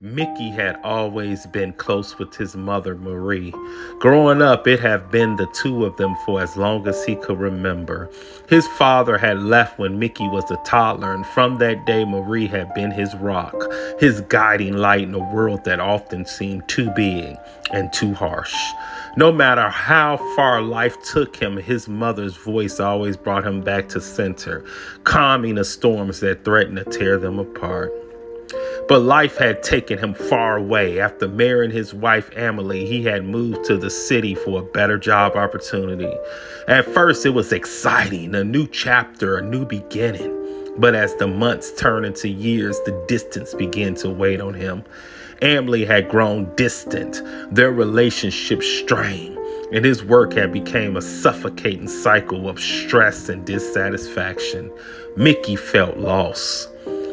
Mickey had always been close with his mother, Marie. Growing up, it had been the two of them for as long as he could remember. His father had left when Mickey was a toddler, and from that day, Marie had been his rock, his guiding light in a world that often seemed too big and too harsh. No matter how far life took him, his mother's voice always brought him back to center, calming the storms that threatened to tear them apart. But life had taken him far away. After marrying his wife, Emily, he had moved to the city for a better job opportunity. At first, it was exciting, a new chapter, a new beginning. But as the months turned into years, the distance began to weigh on him. Emily had grown distant, their relationship strained, and his work had become a suffocating cycle of stress and dissatisfaction. Mickey felt lost.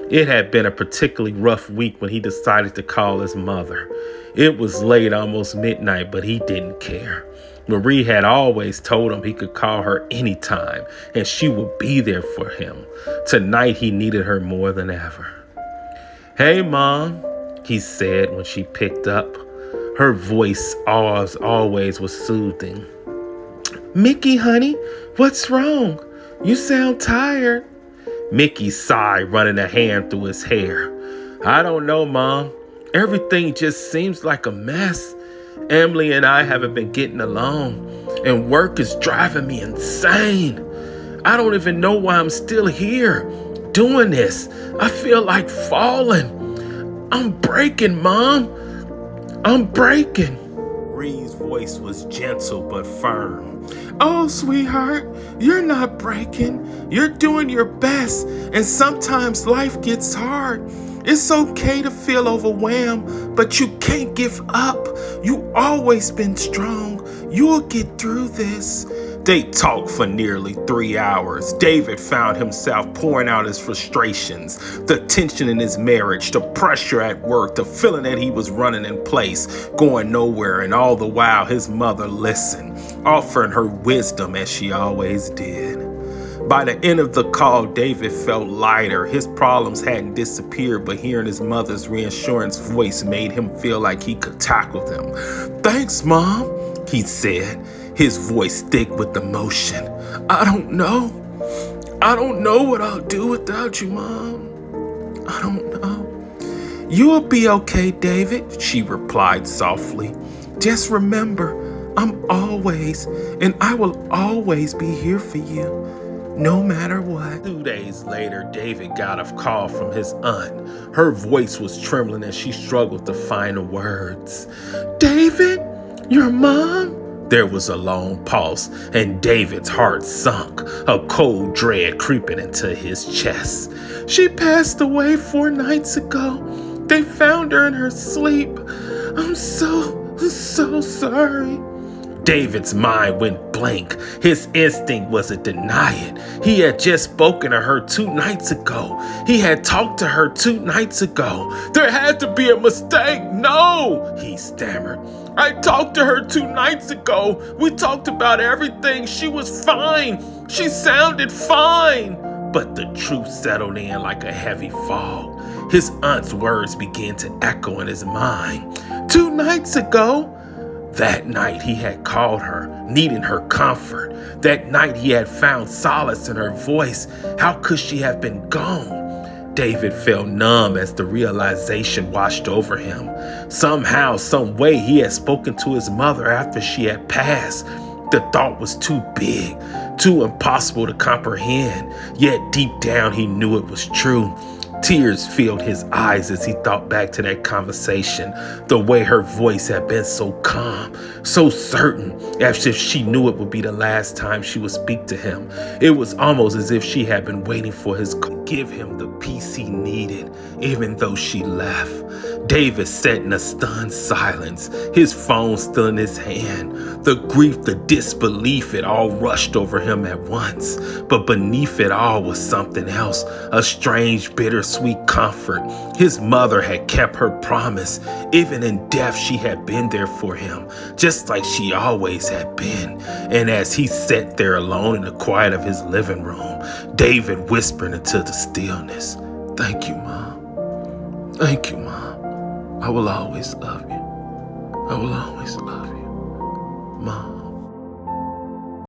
It had been a particularly rough week when he decided to call his mother. It was late, almost midnight, but he didn't care. Marie had always told him he could call her anytime, and she would be there for him. Tonight, he needed her more than ever. "Hey, Mom," he said when she picked up. Her voice always was soothing. "Mickey, honey, what's wrong? You sound tired." Mickey sighed, running a hand through his hair. "I don't know, Mom. Everything just seems like a mess. Emily and I haven't been getting along, and work is driving me insane. I don't even know why I'm still here doing this. I feel like falling. I'm breaking, Mom. I'm breaking." Ree's voice was gentle but firm. "Oh, sweetheart, you're not breaking. You're doing your best, and sometimes life gets hard. It's okay to feel overwhelmed, but you can't give up. You've always been strong. You'll get through this." They talked for nearly 3 hours. David found himself pouring out his frustrations, the tension in his marriage, the pressure at work, the feeling that he was running in place, going nowhere, and all the while his mother listened, offering her wisdom as she always did. By the end of the call, David felt lighter. His problems hadn't disappeared, but hearing his mother's reassurance voice made him feel like he could tackle them. "Thanks, Mom," he said, his voice thick with emotion. I don't know what I'll do without you, Mom. I don't know." "You'll be okay, David," she replied softly. "Just remember, I'm always, and I will always be here for you, no matter what." 2 days later, David got a call from his aunt. Her voice was trembling as she struggled to find the words. "David, your mom?" There was a long pause, and David's heart sunk, a cold dread creeping into his chest. "She passed away 4 nights ago. They found her in her sleep. I'm so sorry." David's mind went blank. His instinct was to deny it. He had just spoken to her 2 nights ago. He had talked to her 2 nights ago. "There had to be a mistake. No," he stammered. "I talked to her 2 nights ago. We talked about everything. She was fine. She sounded fine." But the truth settled in like a heavy fog. His aunt's words began to echo in his mind. 2 nights ago? That night he had called her, needing her comfort. That night he had found solace in her voice. How could she have been gone? David felt numb as the realization washed over him. Somehow, some way, he had spoken to his mother after she had passed. The thought was too big, too impossible to comprehend, yet deep down he knew it was true. Tears filled his eyes as he thought back to that conversation, the way her voice had been so calm, so certain, as if she knew it would be the last time she would speak to him. It was almost as if she had been waiting for his to give him the peace he needed, even though she left. David sat in a stunned silence, his phone still in his hand. The grief, the disbelief, it all rushed over him at once. But beneath it all was something else, a strange, bittersweet comfort. His mother had kept her promise. Even in death, she had been there for him, just like she always had been. And as he sat there alone in the quiet of his living room, David whispered into the stillness, "Thank you, Mom. Thank you, Mom." I will always love you. I will always love you, Mom.